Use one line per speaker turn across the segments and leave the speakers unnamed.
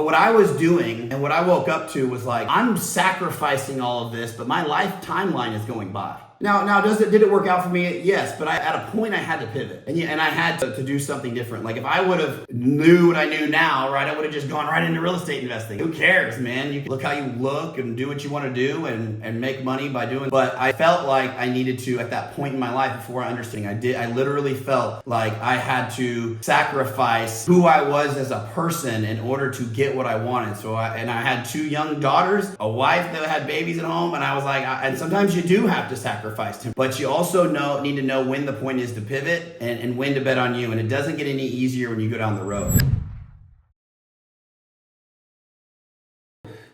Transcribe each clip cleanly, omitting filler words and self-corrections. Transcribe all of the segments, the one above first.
But what I was doing and what I woke up to was like, I'm sacrificing all of this, but my life timeline is going by. Now, did it work out for me? Yes, but at a point I had to pivot, and I had to do something different. Like if I would have knew what I knew now, right, I would have just gone right into real estate investing. Who cares, man? You can look how you look and do what you want to do and make money by doing. But I felt like I needed to, at that point in my life before I understood, I literally felt like I had to sacrifice who I was as a person in order to get what I wanted. So I had 2 young daughters, a wife that had babies at home, and I was like, and sometimes you do have to sacrifice. But you also need to know when the point is to pivot and when to bet on you. And it doesn't get any easier when you go down the road.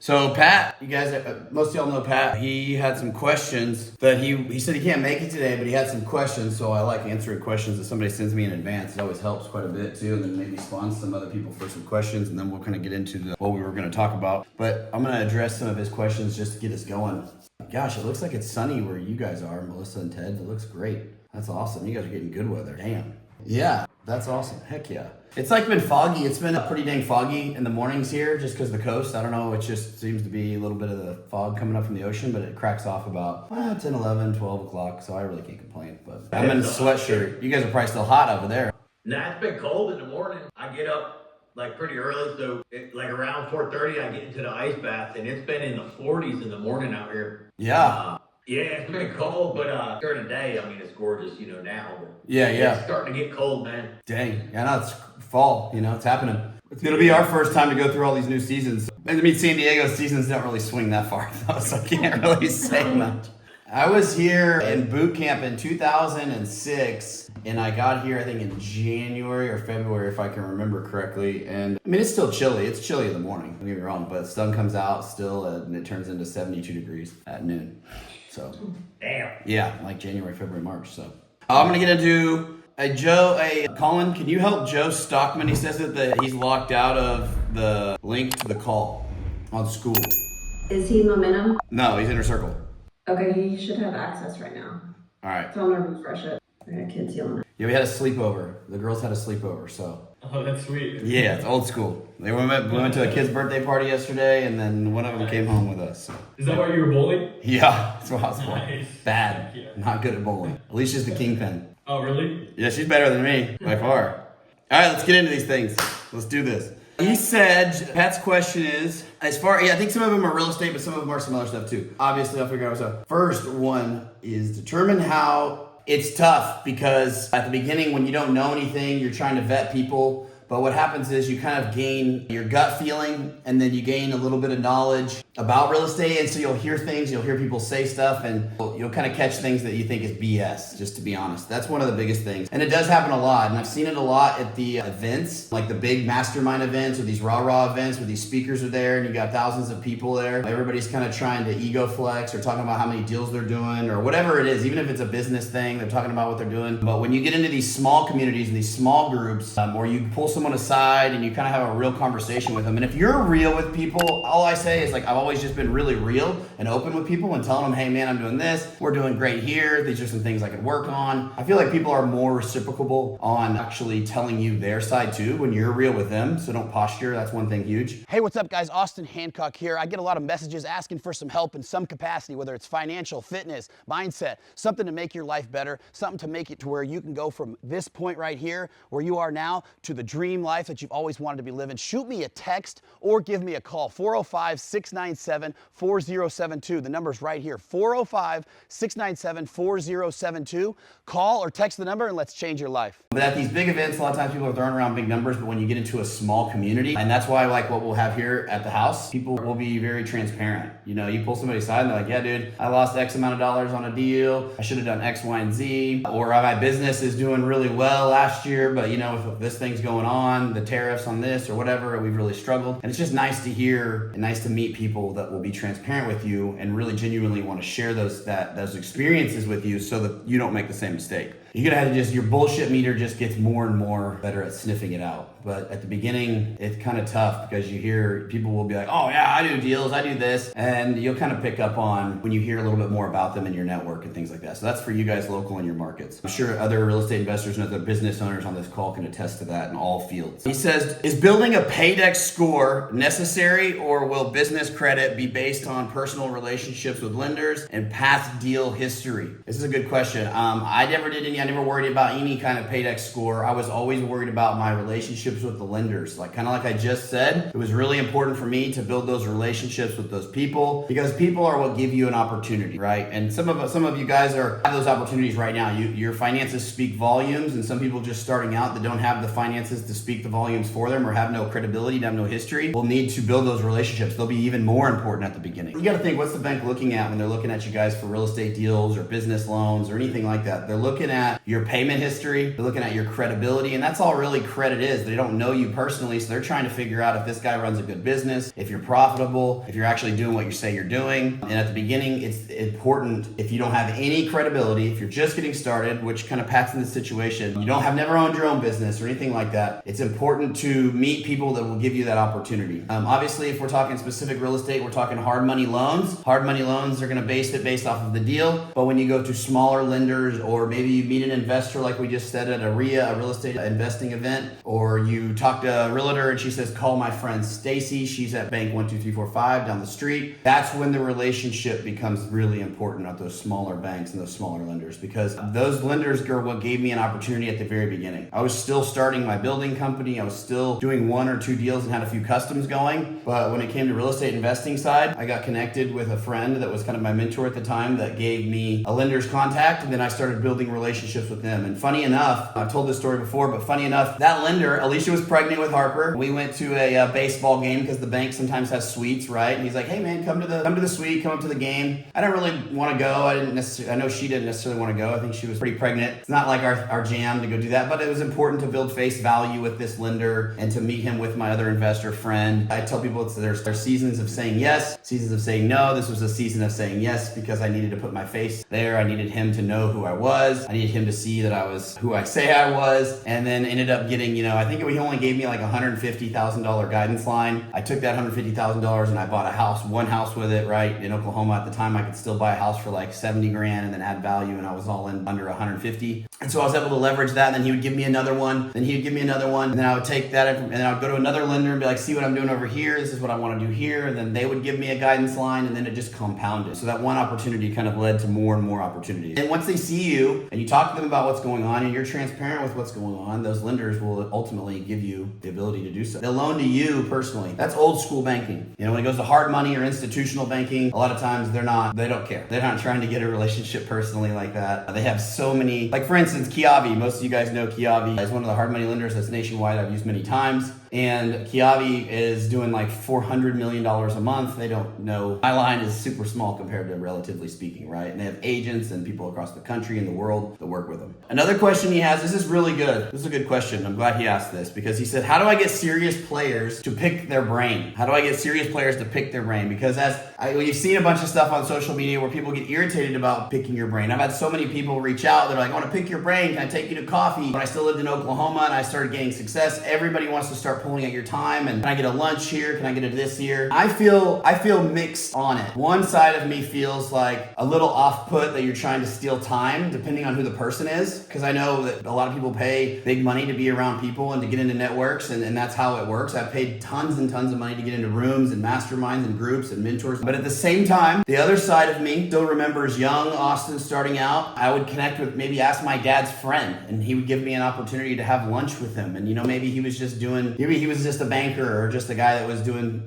So Pat, you guys, most of y'all know Pat. He had some questions that he said he can't make it today, but he had some questions. So I like answering questions that somebody sends me in advance. It always helps quite a bit too. And then maybe spawns some other people for some questions. And then we'll kind of get into what we were going to talk about. But I'm going to address some of his questions just to get us going. Gosh, it looks like it's sunny where you guys are, Melissa and Ted. It looks great. That's awesome. You guys are getting good weather. Damn. Yeah, that's awesome. Heck yeah. It's like been foggy. It's been pretty dang foggy in the mornings here just because the coast. I don't know. It just seems to be a little bit of the fog coming up from the ocean, but it cracks off about 10, 11, 12 o'clock. So I really can't complain. But I'm in a sweatshirt. You guys are probably still hot over there.
Nah, it's been cold in the morning. I get up like pretty early, so like around 4:30 I get into the ice bath, and it's been in the 40s in the morning out here.
Yeah.
Yeah, it's been cold, but during the day, I mean, it's gorgeous, now. But
yeah.
It's starting to get cold, man.
Dang. Yeah, no, it's fall, it's happening. It's going to be our first time to go through all these new seasons. I mean, San Diego's seasons don't really swing that far, though, so I can't really say much. I was here in boot camp in 2006, and I got here, I think, in January or February, if I can remember correctly. And I mean, it's still chilly. It's chilly in the morning, don't get me wrong, but the sun comes out still, and it turns into 72 degrees at noon. So,
damn.
Yeah, like January, February, March. So, I'm going to get into Colin, can you help Joe Stockman? He says that he's locked out of the link to the call on school.
Is he Momentum?
No, he's Inner Circle.
Okay, he should have access right now.
All right.
So I'm going to refresh it. I got kids yelling.
Yeah, we had a sleepover. The girls had a sleepover, so.
Oh, that's sweet.
Yeah, it's old school. We went to a kid's birthday party yesterday, and then one of them came home with us. So.
Is that why you were bullied?
Yeah, that's what I was
Nice.
Bad.
Yeah.
Not good at bowling. Alicia's the kingpin.
Oh, really?
Yeah, she's better than me, by far. All right, let's get into these things. Let's do this. He said, Pat's question is, I think some of them are real estate, but some of them are some other stuff too. Obviously, I'll figure out what's up. First one is determine how. It's tough because at the beginning, when you don't know anything, you're trying to vet people. But what happens is you kind of gain your gut feeling, and then you gain a little bit of knowledge about real estate. And so you'll hear things, you'll hear people say stuff, and you'll kind of catch things that you think is BS, just to be honest. That's one of the biggest things. And it does happen a lot. And I've seen it a lot at the events, like the big mastermind events or these rah-rah events where these speakers are there and you got thousands of people there. Everybody's kind of trying to ego flex or talking about how many deals they're doing or whatever it is. Even if it's a business thing, they're talking about what they're doing. But when you get into these small communities and these small groups, or you pull someone aside and you kind of have a real conversation with them. And if you're real with people, all I say is like, I've always just been really real and open with people and telling them, hey man, I'm doing this. We're doing great here. These are some things I could work on. I feel like people are more reciprocal on actually telling you their side too when you're real with them. So don't posture. That's one thing huge.
Hey, what's up guys? Austin Hancock here. I get a lot of messages asking for some help in some capacity, whether it's financial, fitness, mindset, something to make your life better, something to make it to where you can go from this point right here, where you are now, to the dream life that you've always wanted to be living. Shoot me a text or give me a call, 405-697-4072. The number's right here, 405-697-4072. Call or text the number and let's change your life.
But at these big events, a lot of times people are throwing around big numbers, but when you get into a small community, and that's why I like what we'll have here at the house, people will be very transparent. You pull somebody aside and they're like, yeah, dude, I lost X amount of dollars on a deal. I should have done X, Y, and Z. Or my business is doing really well last year, but if this thing's going on, the tariffs on this or whatever, we've really struggled. And it's just nice to hear and nice to meet people that will be transparent with you and really genuinely want to share those experiences with you so that you don't make the same mistake. you're gonna have to just, your bullshit meter just gets more and more better at sniffing it out. But at the beginning, it's kind of tough because you hear people will be like, oh yeah, I do deals, I do this. And you'll kind of pick up on when you hear a little bit more about them in your network and things like that. So that's for you guys local in your markets. I'm sure other real estate investors and other business owners on this call can attest to that in all fields. He says, is building a Paydex score necessary, or will business credit be based on personal relationships with lenders and past deal history? This is a good question. I never worried about any kind of Paydex score. I was always worried about my relationships with the lenders. Like I just said, it was really important for me to build those relationships with those people, because people are what give you an opportunity, right? And some of you guys have those opportunities right now. Your finances speak volumes, and some people just starting out that don't have the finances to speak the volumes for them, or have no credibility, have no history, will need to build those relationships. They'll be even more important at the beginning. You got to think, what's the bank looking at when they're looking at you guys for real estate deals or business loans or anything like that? They're looking at your payment history, they're looking at your credibility, and that's all really credit is. They don't know you personally, so they're trying to figure out if this guy runs a good business, if you're profitable, if you're actually doing what you say you're doing. And at the beginning, it's important, if you don't have any credibility, if you're just getting started, which kind of Pat's in this situation, you never owned your own business or anything like that, it's important to meet people that will give you that opportunity. Obviously, if we're talking specific real estate, we're talking hard money loans. Hard money loans are going to based off of the deal. But when you go to smaller lenders, or maybe you meet an investor like we just said at a RIA, a real estate investing event, or you talk to a realtor and she says, call my friend Stacy, she's at bank 12345 down the street. That's when the relationship becomes really important at those smaller banks and those smaller lenders, because those lenders are what gave me an opportunity at the very beginning. I was still starting my building company. I was still doing 1 or 2 deals and had a few customs going. But when it came to real estate investing side, I got connected with a friend that was kind of my mentor at the time that gave me a lender's contact, and then I started building relationships with them. And funny enough, I've told this story before, but funny enough, that lender, Alicia was pregnant with Harper. We went to a baseball game because the bank sometimes has suites, right? And he's like, hey man, come to the suite, come up to the game. I didn't really want to go. I know she didn't necessarily want to go. I think she was pretty pregnant. It's not like our jam to go do that, but it was important to build face value with this lender and to meet him with my other investor friend. I tell people there's seasons of saying yes, seasons of saying no. This was a season of saying yes because I needed to put my face there. I needed him to know who I was. I needed him to see that I was who I say I was, and then ended up getting, I think he only gave me like $150,000 guidance line. I took that $150,000 and I bought one house with it, right? In Oklahoma at the time, I could still buy a house for like 70 grand and then add value, and I was all in under 150. And so I was able to leverage that. And then he would give me another one, then he would give me another one, and then I would take that and then I would go to another lender and be like, see what I'm doing over here. This is what I want to do here. And then they would give me a guidance line, and then it just compounded. So that one opportunity kind of led to more and more opportunities. And once they see you and you talk to them about what's going on and you're transparent with what's going on, those lenders will ultimately give you the ability to do so. They'll loan to you personally. That's old school banking. When it goes to hard money or institutional banking, a lot of times they don't care. They're not trying to get a relationship personally like that. They have so many, like for instance, Kiavi. Most of you guys know Kiavi is one of the hard money lenders that's nationwide. I've used many times. And Kiavi is doing like $400 million a month. They don't know. My line is super small compared to relatively speaking, right? And they have agents and people across the country and the world that work with them. Another question he has, this is really good. This is a good question. I'm glad he asked this, because he said, how do I get serious players to pick their brain? How do I get serious players to pick their brain? Because you've seen a bunch of stuff on social media where people get irritated about picking your brain. I've had so many people reach out. They're like, I want to pick your brain. Can I take you to coffee? When I still lived in Oklahoma and I started gaining success, everybody wants to start pulling at your time. And can I get a lunch here? Can I get a this here? I feel mixed on it. One side of me feels like a little off-put that you're trying to steal time, depending on who the person is. Because I know that a lot of people pay big money to be around people and to get into networks, and that's how it works. I've paid tons and tons of money to get into rooms and masterminds and groups and mentors. But at the same time, the other side of me still remembers young Austin starting out. I would connect with, maybe ask my dad's friend, and he would give me an opportunity to have lunch with him. And maybe he was just a banker or just a guy that was doing,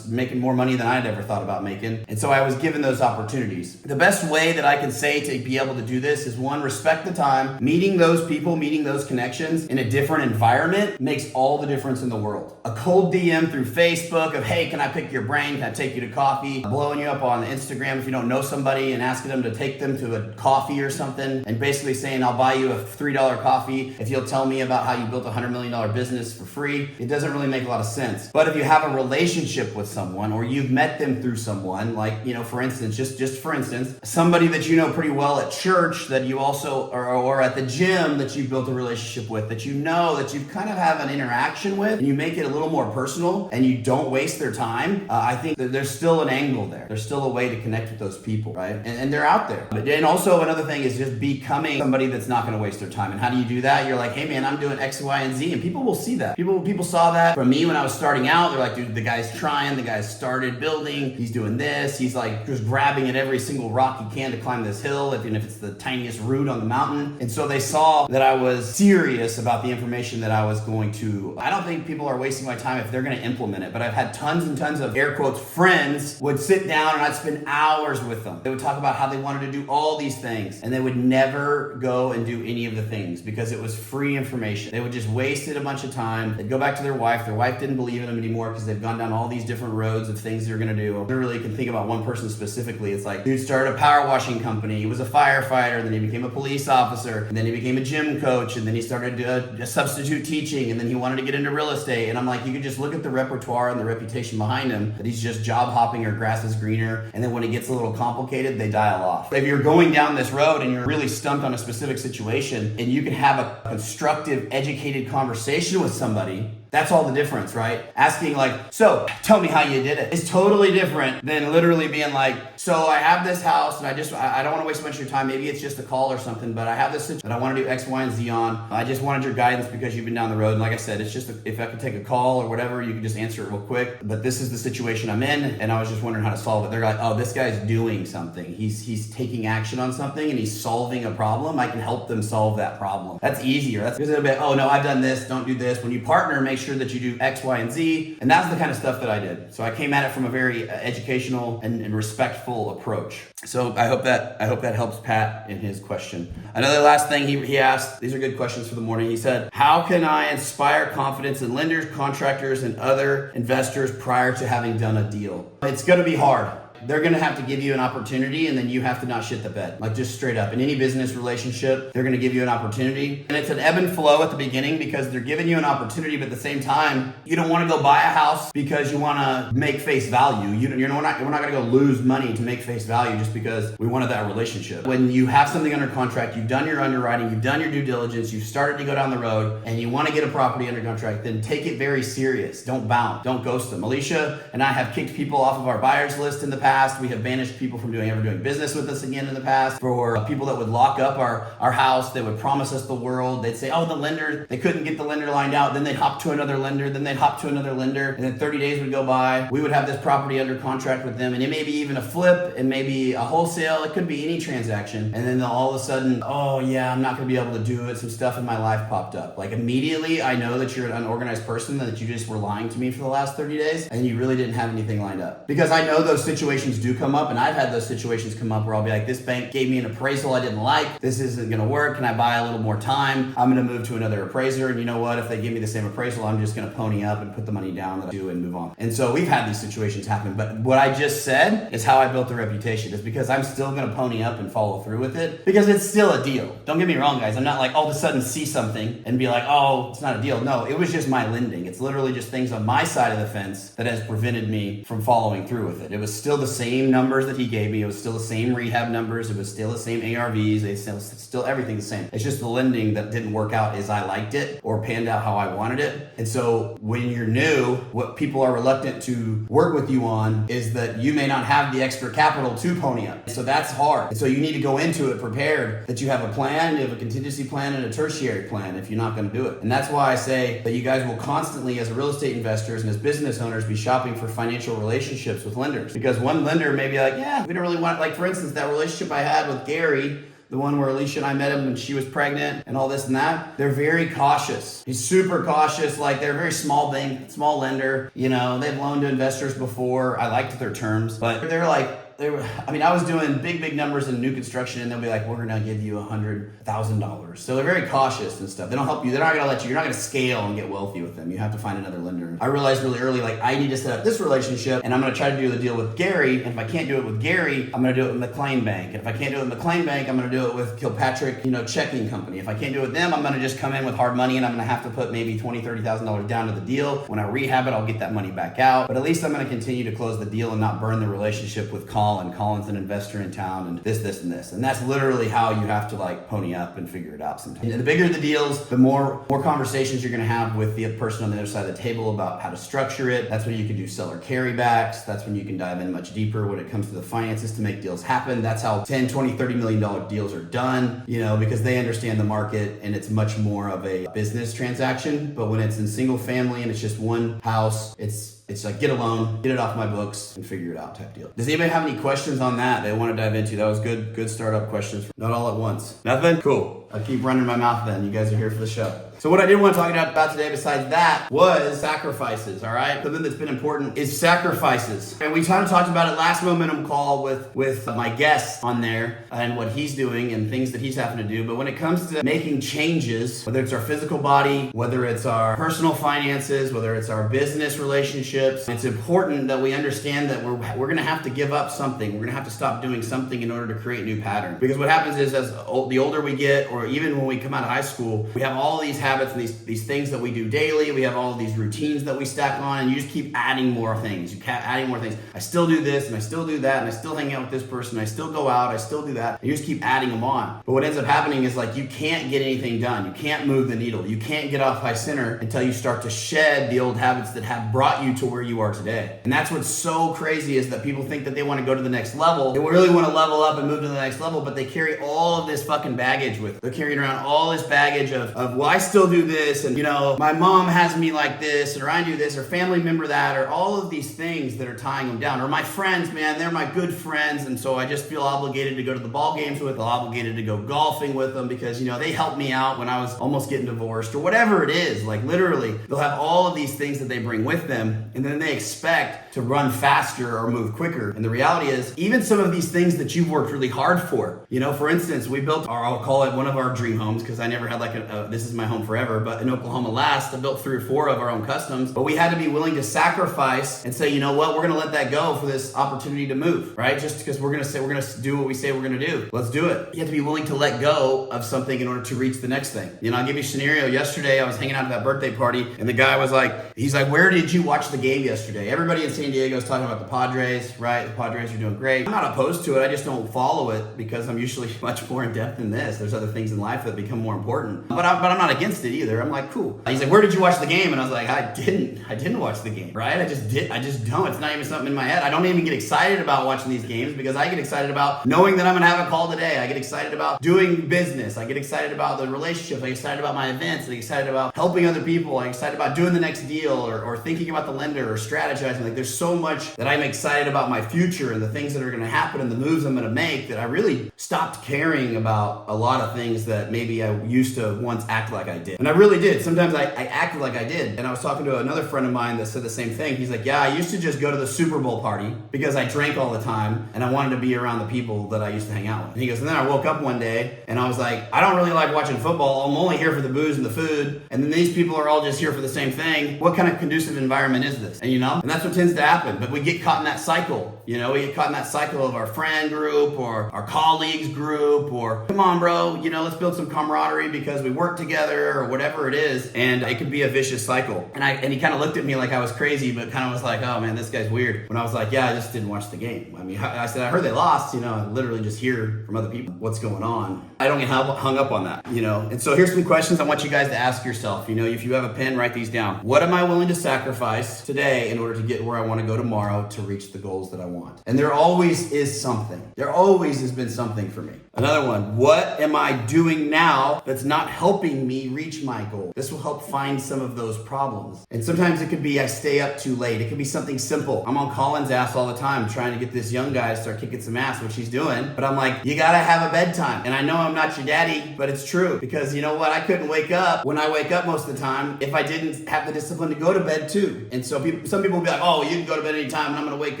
making more money than I'd ever thought about making. And so I was given those opportunities. The best way that I can say to be able to do this is, one, respect the time. Meeting those people, meeting those connections in a different environment makes all the difference in the world. A cold DM through Facebook of, hey, can I pick your brain? Can I take you to coffee? Blowing you up on Instagram if you don't know somebody and asking them to take them to a coffee or something, and basically saying, I'll buy you a $3 coffee if you'll tell me about how you built a $100 million business for free. It doesn't really make a lot of sense. But if you have a relationship with someone, or you've met them through someone, like, for instance, just for instance, somebody that you know pretty well at church that you also, or at the gym that you've built a relationship with, that you know, that you kind of have an interaction with, and you make it a little more personal and you don't waste their time, I think that there's still an angle there. There's still a way to connect with those people, right? And they're out there. And also another thing is just becoming somebody that's not going to waste their time. And how do you do that? You're like, hey man, I'm doing X, Y, and Z, and people will see that. People saw that from me when I was starting out. They're like, dude, the guy's trying, the guy's started building, he's doing this, he's like just grabbing at every single rock he can to climb this hill, even if it's the tiniest root on the mountain. And so they saw that I was serious about the information that I was going to. I don't think people are wasting my time if they're going to implement it, but I've had tons and tons of air quotes friends would sit down and I'd spend hours with them. They would talk about how they wanted to do all these things, and they would never go and do any of the things because it was free information. They would just wasted a bunch of time. They'd go back to their wife. Their wife didn't believe in them anymore because they've gone down all these different roads of things they're going to do. Literally, you can think about one person specifically. It's like, dude started a power washing company. He was a firefighter, and then he became a police officer, and then he became a gym coach, and then he started a substitute teaching, and then he wanted to get into real estate. And I'm like, you could just look at the repertoire and the reputation behind him, that he's just job hopping or grass is greener. And then when it gets a little complicated, they dial off. If you're going down this road and you're really stumped on a specific situation, and you can have a constructive, educated conversation with somebody, that's all the difference, right? Asking like, so tell me how you did it. It's totally different than literally being like, so I have this house and I don't want to waste much of your time. Maybe it's just a call or something, but I have this situation that I want to do X, Y, and Z on. I just wanted your guidance because you've been down the road. And like I said, it's just, if I could take a call or whatever, you can just answer it real quick. But this is the situation I'm in, and I was just wondering how to solve it. They're like, oh, this guy's doing something. He's taking action on something and he's solving a problem. I can help them solve that problem. That's easier. That's because it'll be, oh no, I've done this, don't do this. When you partner, make sure that you do X, Y, and Z. And that's the kind of stuff that I did. So I came at it from a very educational and respectful approach. So I hope that helps Pat in his question. Another last thing he asked, these are good questions for the morning. He said, how can I inspire confidence in lenders, contractors, and other investors prior to having done a deal? It's going to be hard. They're going to have to give you an opportunity, and then you have to not shit the bed. Like, just straight up. In any business relationship, they're going to give you an opportunity. And it's an ebb and flow at the beginning because they're giving you an opportunity, but at the same time, you don't want to go buy a house because you want to make face value. We're not going to go lose money to make face value just because we wanted that relationship. When you have something under contract, you've done your underwriting, you've done your due diligence, you've started to go down the road, and you want to get a property under contract, then take it very serious. Don't bounce. Don't ghost them. Alicia and I have kicked people off of our buyers list in the past. We have banished people from ever doing business with us again in the past. For people that would lock up our house, they would promise us the world. They'd say, oh, the lender, they couldn't get the lender lined out. Then they'd hop to another lender. Then they'd hop to another lender. And then 30 days would go by. We would have this property under contract with them. And it may be even a flip and maybe a wholesale. It could be any transaction. And then all of a sudden, oh yeah, I'm not going to be able to do it. Some stuff in my life popped up. Like immediately, I know that you're an unorganized person, that you just were lying to me for the last 30 days and you really didn't have anything lined up. Because I know those situations do come up, and I've had those situations come up where I'll be like, this bank gave me an appraisal I didn't like. This isn't going to work. Can I buy a little more time? I'm going to move to another appraiser. And you know what? If they give me the same appraisal, I'm just going to pony up and put the money down that I do and move on. And so we've had these situations happen. But what I just said is how I built the reputation. Is because I'm still going to pony up and follow through with it because it's still a deal. Don't get me wrong, guys. I'm not like all of a sudden see something and be like, oh, it's not a deal. No, it was just my lending. It's literally just things on my side of the fence that has prevented me from following through with it. It was still the same numbers that he gave me. It was still the same rehab numbers. It was still the same ARVs. It's still everything the same. It's just the lending that didn't work out as I liked it or panned out how I wanted it. And so when you're new, what people are reluctant to work with you on is that you may not have the extra capital to pony up. So that's hard. And so you need to go into it prepared that you have a plan, you have a contingency plan and a tertiary plan if you're not going to do it. And that's why I say that you guys will constantly, as real estate investors and as business owners, be shopping for financial relationships with lenders. Because one lender may be like, yeah, we don't really want, like for instance, that relationship I had with Gary, the one where Alicia and I met him when she was pregnant and all this and that, they're very cautious. He's super cautious. Like they're a very small lender. You know, they've loaned to investors before. I liked their terms, but they're like, I was doing big numbers in new construction, and they'll be like, we're gonna give you $100,000. So they're very cautious and stuff. They don't help you. They're not gonna let you. You're not gonna scale and get wealthy with them. You have to find another lender. I realized really early, like, I need to set up this relationship, and I'm gonna try to do the deal with Gary. And if I can't do it with Gary, I'm gonna do it with McLean Bank. And if I can't do it with McLean Bank, I'm gonna do it with Kilpatrick, checking company. If I can't do it with them, I'm gonna just come in with hard money, and I'm gonna have to put maybe $20,000-$30,000 down to the deal. When I rehab it, I'll get that money back out. But at least I'm gonna continue to close the deal and not burn the relationship with Colin. Colin's an investor in town, and this, and this. And that's literally how you have to like pony up and figure it out sometimes. And the bigger the deals, the more conversations you're gonna have with the person on the other side of the table about how to structure it. That's when you can do seller carrybacks. That's when you can dive in much deeper when it comes to the finances to make deals happen. That's how 10, 20, $30 million deals are done, because they understand the market and it's much more of a business transaction. But when it's in single family and it's just one house, it's like, get a loan, get it off my books, and figure it out type deal. Does anybody have any questions on that they want to dive into? That was good startup questions. Not all at once. Nothing? Cool. I'll keep running my mouth then. You guys are here for the show. So what I did want to talk about today besides that was sacrifices, all right? Something that's been important is sacrifices. And we kind of talked about it last Momentum call with my guest on there and what he's doing and things that he's having to do. But when it comes to making changes, whether it's our physical body, whether it's our personal finances, whether it's our business relationships, it's important that we understand that we're going to have to give up something. We're going to have to stop doing something in order to create new patterns. Because what happens is the older we get, or even when we come out of high school, we have all these habits and these things that we do daily. We have all of these routines that we stack on, and you just keep adding more things. You keep adding more things. I still do this, and I still do that, and I still hang out with this person. I still go out. I still do that. And you just keep adding them on. But what ends up happening is like you can't get anything done. You can't move the needle. You can't get off high center until you start to shed the old habits that have brought you to where you are today. And that's what's so crazy is that people think that they want to go to the next level. They really want to level up and move to the next level, but they carry all of this fucking baggage with them. They're carrying around all this baggage of well, I still do this, and my mom has me like this, or I do this, or family member that, or all of these things that are tying them down. Or my friends, man, they're my good friends, and so I just feel obligated to go to the ball games with them, obligated to go golfing with them because they helped me out when I was almost getting divorced, or whatever it is. Like literally, they'll have all of these things that they bring with them, and then they expect to run faster or move quicker. And the reality is, even some of these things that you've worked really hard for, for instance, we built, or I'll call it one of our dream homes, because I never had like this is my home forever, but in Oklahoma last, I built 3 or 4 of our own customs, but we had to be willing to sacrifice and say, you know what, we're going to let that go for this opportunity to move, right? Just because we're going to do what we say we're going to do. Let's do it. You have to be willing to let go of something in order to reach the next thing. I'll give you a scenario. Yesterday, I was hanging out at that birthday party, and the guy was like, he's like, where did you watch the game yesterday? Everybody in San Diego is talking about the Padres, right? The Padres are doing great. I'm not opposed to it. I just don't follow it because I'm usually much more in depth than this. There's other things in life that become more important. But I'm not against it either. I'm like, cool. He's like, where did you watch the game? And I was like, I didn't watch the game, right? I just don't. It's not even something in my head. I don't even get excited about watching these games because I get excited about knowing that I'm gonna have a call today. I get excited about doing business. I get excited about the relationships. I get excited about my events. I get excited about helping other people. I get excited about doing the next deal or thinking about the lender or strategizing. Like there's so much that I'm excited about my future and the things that are gonna happen and the moves I'm gonna make that I really stopped caring about a lot of things that maybe I used to once act like I did. And I really did. Sometimes I acted like I did. And I was talking to another friend of mine that said the same thing. He's like, yeah, I used to just go to the Super Bowl party because I drank all the time and I wanted to be around the people that I used to hang out with. And he goes, and then I woke up one day and I was like, I don't really like watching football. I'm only here for the booze and the food. And then these people are all just here for the same thing. What kind of conducive environment is this? And and that's what tends to happen. But we get caught in that cycle. We get caught in that cycle of our friend group or our colleagues group or come on, bro, let's build some camaraderie because we work together or whatever it is. And it could be a vicious cycle. And he kind of looked at me like I was crazy, but kind of was like, oh man, this guy's weird. When I was like, yeah, I just didn't watch the game. I mean, I said, I heard they lost, I literally just hear from other people what's going on. I don't get hung up on that, And so here's some questions I want you guys to ask yourself. If you have a pen, write these down. What am I willing to sacrifice today in order to get where I want to go tomorrow to reach the goals that I want? And there always is something. There always has been something for me. Another one, what am I doing now that's not helping me reach my goal? This will help find some of those problems. And sometimes it could be I stay up too late. It could be something simple. I'm on Colin's ass all the time trying to get this young guy to start kicking some ass, which he's doing. But I'm like, you gotta have a bedtime. And I know I'm not your daddy, but it's true. Because you know what? I couldn't wake up when I wake up most of the time if I didn't have the discipline to go to bed too. And so some people will be like, oh, you can go to bed anytime and I'm gonna wake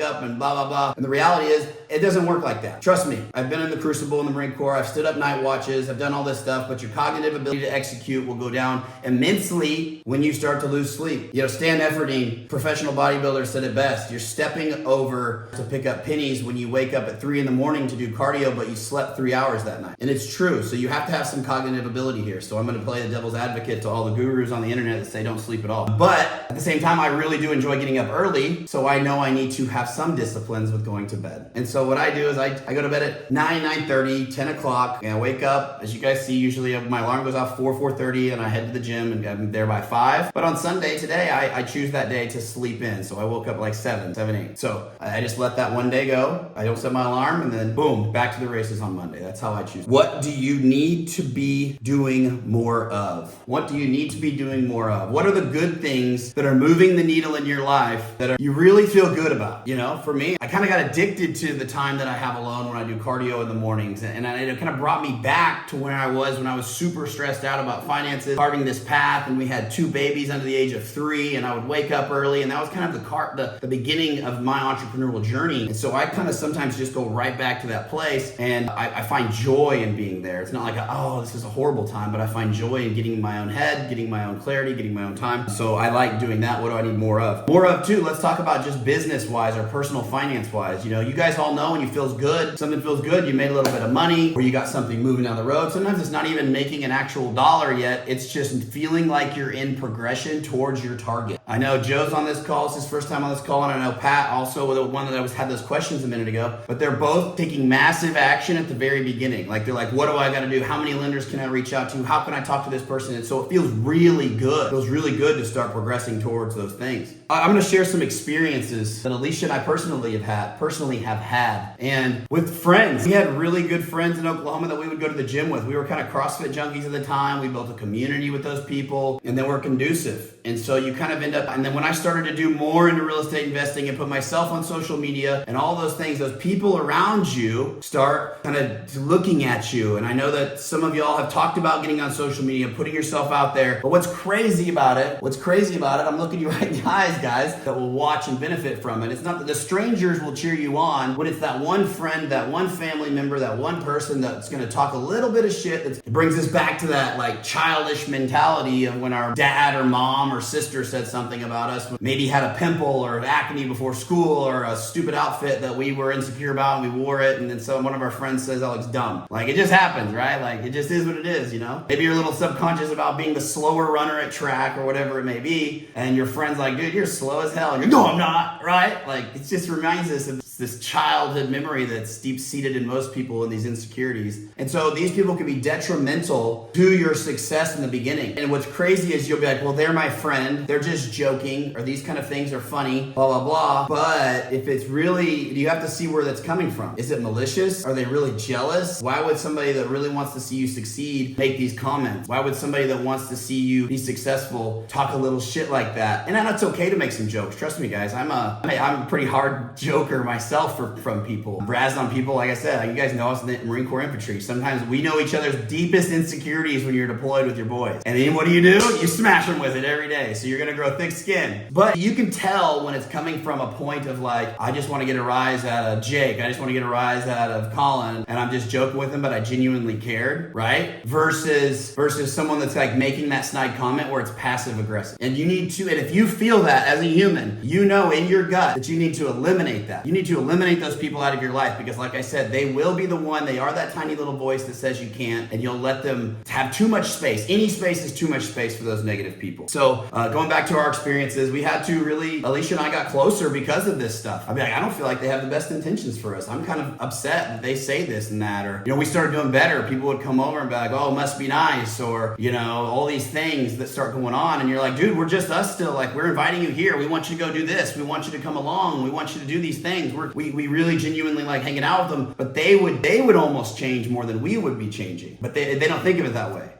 up and blah, blah, blah. And the reality is, it doesn't work like that. Trust me, I've been in the crucible in the Marine Corps, I've stood up night watches, I've done all this stuff, but your cognitive ability to execute will go down immensely when you start to lose sleep. You know, Stan Efferding, professional bodybuilder, said it best. You're stepping over to pick up pennies when you wake up at 3 in the morning to do cardio, but you slept 3 hours that night. And it's true. So you have to have some cognitive ability here. So I'm going to play the devil's advocate to all the gurus on the internet that say don't sleep at all. But at the same time, I really do enjoy getting up early. So I know I need to have some disciplines with going to bed. And so what I do is I go to bed at 9:30, 10 o'clock, and I wake up. As you guys see, usually my alarm goes off 4:30, and I head to the gym and I'm there by 5. But on Sunday today, I choose that day to sleep in. So I woke up like 7, 8. So I just let that one day go. I don't set my alarm, and then boom, back to the races on Monday. That's how I choose. What do you need to be doing more of? What do you need to be doing more of? What are the good things that are moving the needle in your life that you really feel good about? You know, for me, I kind of got addicted to the time that I have alone when I do cardio in the mornings, and it kind of brought me back to where I was when I was super stressed out about finances, carving this path, and we had 2 babies under the age of 3, and I would wake up early, and that was kind of the beginning of my entrepreneurial journey. And so I kind of sometimes just go right back to that place, and I find joy in being there. It's not like, oh, this is a horrible time, but I find joy in getting my own head, getting my own clarity, getting my own time. So I like doing that. What do I need more of? More of too, let's talk about just business-wise or personal finance-wise. You know, you guys all know when you feel good, something feels good, you made a little bit of money, or you got something moving down the road. Sometimes it's not even making an actual dollar yet. It's just feeling like you're in progression towards your target. I know Joe's on this call. It's his first time on this call, and I know Pat also, the one that had those questions a minute ago, but they're both taking massive action at the very beginning. Like they're like, what do I got to do? How many lenders can I reach out to? How can I talk to this person? And so it feels really good. It feels really good to start progressing towards those things. I'm going to share some experiences that Alicia and I personally have had. And with friends, we had really good friends in Oklahoma that we would go to the gym with. We were kind of CrossFit junkies at the time. We built a community with those people, and then we're conducive. And so you kind of end up, and then when I started to do more into real estate investing and put myself on social media and all those things, those people around you start kind of looking at you. And I know that some of y'all have talked about getting on social media, putting yourself out there. But what's crazy about it, I'm looking you right in the eyes, guys, that will watch and benefit from it. It's not that the strangers will cheer you on, but it's that one friend, that one family member, that one person that's going to talk a little bit of shit. It brings us back to that like childish mentality of when our dad or mom or sister said something about us, maybe had a pimple or acne before school or a stupid outfit that we were insecure about and we wore it, and then one of our friends says, oh, it's dumb. Like it just happens, right? Like it just is what it is, you know? Maybe you're a little subconscious about being the slower runner at track or whatever it may be, and your friend's like, dude, you're slow as hell. And you're, no, I'm not, right? Like it just reminds us of this childhood memory that's deep-seated in most people in these insecurities. And so these people can be detrimental to your success in the beginning. And what's crazy is you'll be like, well, they're my friend, they're just joking, or these kind of things are funny, blah, blah, blah. But if it's really, you have to see where that's coming from. Is it malicious? Are they really jealous? Why would somebody that really wants to see you succeed make these comments? Why would somebody that wants to see you be successful talk a little shit like that? And I know it's okay to make some jokes. Trust me, guys. I'm a pretty hard joker myself from people. Razz on people, like I said, you guys know us in the Marine Corps Infantry. Sometimes we know each other's deepest insecurities when you're deployed with your boys. And then what do? You smash them with it every day. So you're gonna grow thick skin. But you can tell when it's coming from a point of like, I just want to get a rise out of Jake. I just want to get a rise out of Colin. And I'm just joking with him, but I genuinely cared, right? Versus someone that's like making that snide comment where it's passive aggressive. And you need to, and if you feel that as a human, you know in your gut that you need to eliminate that. You need to eliminate those people out of your life because like I said, they will be the one, they are that tiny little voice that says you can't, and you'll let them have too much space. Any space is too much space for those negative people. So going back to our experiences, we had to really, Alicia and I got closer because of this stuff. I'd be like, I don't feel like they have the best intentions for us. I'm kind of upset that they say this and that, or, we started doing better. People would come over and be like, oh, it must be nice, or, all these things that start going on. And you're like, dude, we're just us still. Like, we're inviting you here. We want you to go do this. We want you to come along. We want you to do these things. We really genuinely like hanging out with them, but they would almost change more than we would be changing. But they don't think of it that way,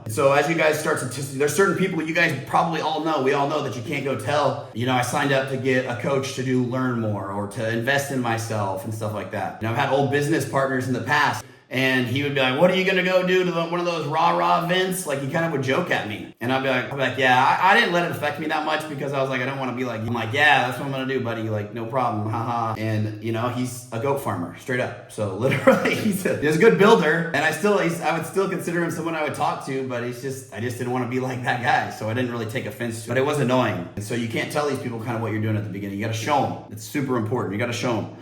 So as you guys start to, there's certain people you guys probably all know, we all know that you can't go tell, I signed up to get a coach to learn more or to invest in myself and stuff like that. I've had old business partners in the past, And he would be like, what are you going to go do to one of those rah-rah events? Like, he kind of would joke at me. And I'd be like, yeah, I didn't let it affect me that much because I was like, I don't want to be like, I'm like, yeah, that's what I'm going to do, buddy. Like, no problem, haha. And, you know, he's a goat farmer, straight up. So literally, he's a good builder. And I would still consider him someone I would talk to, but I just didn't want to be like that guy. So I didn't really take offense to it. But it was annoying. And so you can't tell these people kind of what you're doing at the beginning. You got to show them. It's super important. You got to show them.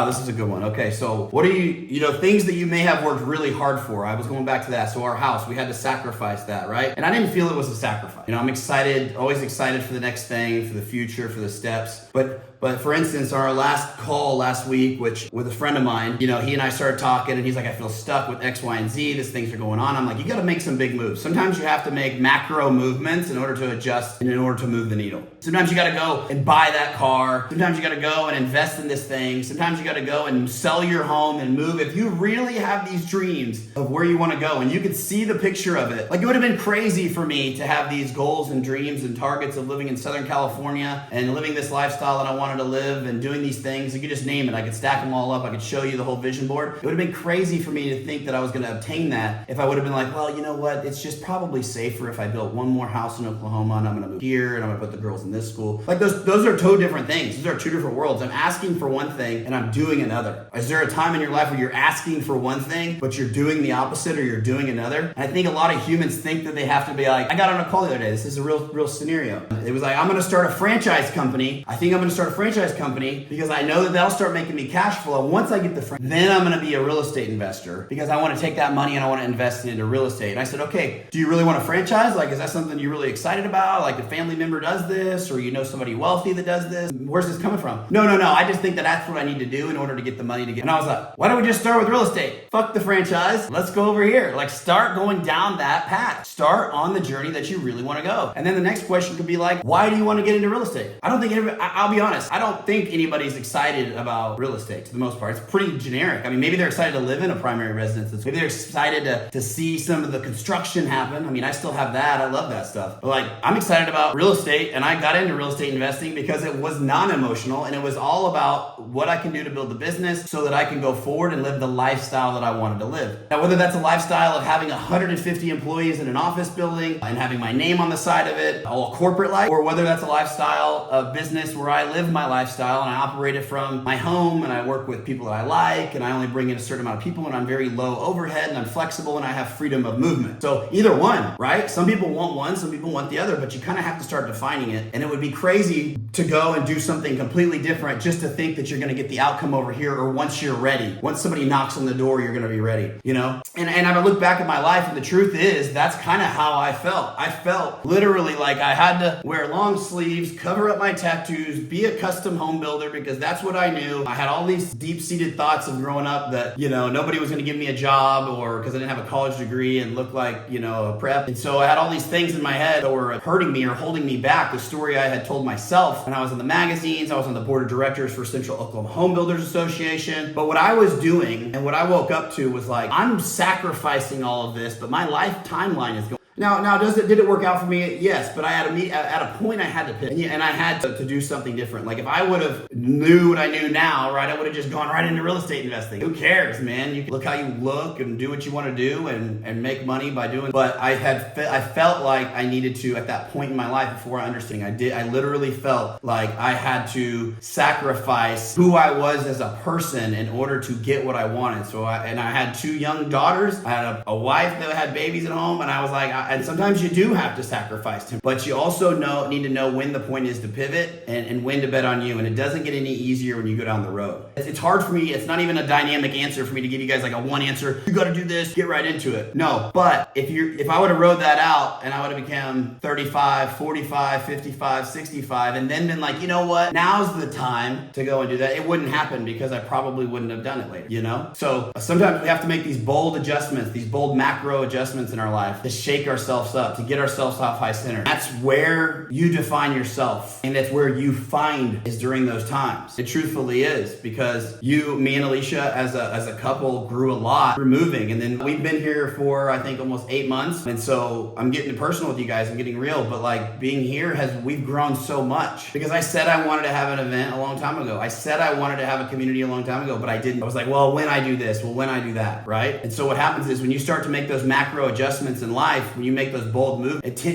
This is a good one. Okay, so what are things that you may have worked really hard for? I was going back to that. So our house, we had to sacrifice that, right? And I didn't feel it was a sacrifice. You know, I'm excited, always excited for the next thing, for the future, for the steps. But for instance, our last call last week, which with a friend of mine, you know, he and I started talking and he's like, I feel stuck with X, Y, and Z. These things are going on. I'm like, you got to make some big moves. Sometimes you have to make macro movements in order to adjust and in order to move the needle. Sometimes you got to go and buy that car. Sometimes you got to go and invest in this thing. Sometimes you got to go and sell your home and move. If you really have these dreams of where you want to go and you could see the picture of it, like it would have been crazy for me to have these goals and dreams and targets of living in Southern California and living this lifestyle that I wanted to live and doing these things. You could just name it. I could stack them all up. I could show you the whole vision board. It would have been crazy for me to think that I was going to obtain that if I would have been like, well, you know what? It's just probably safer if I built one more house in Oklahoma and I'm going to move here and I'm going to put the girls in this school. Like those are two different things. Those are two different worlds. I'm asking for one thing and I'm doing another. Is there a time in your life where you're asking for one thing, but you're doing the opposite or you're doing another? And I think a lot of humans think that they have to be like, I got on a call the other day. This is a real scenario. It was like, I'm going to start a franchise company. I think I'm going to start a franchise company because I know that that'll start making me cash flow. Once I get the franchise, then I'm going to be a real estate investor because I want to take that money and I want to invest it into real estate. And I said, okay, do you really want a franchise? Like, is that something you're really excited about? Like a family member does this or you know somebody wealthy that does this? Where's this coming from? No. I just think that that's what I need to do in order to get the money to get. And I was like, why don't we just start with real estate? Fuck the franchise. Let's go over here. Like start going down that path. Start on the journey that you really want to go. And then the next question could be like, why do you want to get into real estate? I don't think I'll be honest. I don't think anybody's excited about real estate for the most part. It's pretty generic. I mean, maybe they're excited to live in a primary residence. Maybe they're excited to see some of the construction happen. I mean, I still have that. I love that stuff. But like, I'm excited about real estate and I got into real estate investing because it was non-emotional and it was all about what I can do to build the business so that I can go forward and live the lifestyle that I wanted to live. Now, whether that's a lifestyle of having 150 employees in an office building and having my name on the side of it, all corporate life, or whether that's a lifestyle of business where I live my lifestyle and I operate it from my home and I work with people that I like and I only bring in a certain amount of people and I'm very low overhead and I'm flexible and I have freedom of movement. So either one, right? Some people want one, some people want the other, but you kind of have to start defining it. And it would be crazy to go and do something completely different just to think that you're going to get the outcome over here or once you're ready. Once somebody knocks on the door, you're going to be ready, you know? And I look back at my life and the truth is that's kind of how I felt. I felt literally like I had to wear long sleeves, cover up my tattoos, be a custom home builder because that's what I knew. I had all these deep-seated thoughts of growing up that, you know, nobody was going to give me a job or because I didn't have a college degree and look like, you know, a prep. And so I had all these things in my head that were hurting me or holding me back. The story I had told myself when I was in the magazines, I was on the board of directors for Central Oklahoma Home Builders Association. But what I was doing and what I woke up to was like, I'm sacrificing all of this, but my life timeline is going. Now, did it work out for me? Yes, but at a point I had to pivot, and I had to do something different. Like if I would have knew what I knew now, right, I would have just gone right into real estate investing. Who cares, man? You can look how you look and do what you want to do and make money by doing. But I felt like I needed to at that point in my life before I understood. I literally felt like I had to sacrifice who I was as a person in order to get what I wanted. So I had 2 young daughters. I had a wife that had babies at home, and I was like. And sometimes you do have to sacrifice him, but you also need to know when the point is to pivot and when to bet on you. And it doesn't get any easier when you go down the road. It's hard for me. It's not even a dynamic answer for me to give you guys like a one answer. You got to do this, get right into it. No, but if I would have rode that out and I would have become 35, 45, 55, 65, and then been like, you know what? Now's the time to go and do that. It wouldn't happen because I probably wouldn't have done it later, you know? So sometimes we have to make these bold adjustments, these bold macro adjustments in our life to shake ourselves up, to get ourselves off high center. That's where you define yourself. And that's where you find is during those times. It truthfully is, because me and Alicia as a couple grew a lot through moving. And then we've been here for, I think, almost 8 months. And so I'm getting personal with you guys. I'm getting real. But like being here we've grown so much, because I said I wanted to have an event a long time ago. I said I wanted to have a community a long time ago, but I didn't. I was like, well, when I do this, when I do that, right? And so what happens is when you start to make those macro adjustments in life, when you make those bold movements,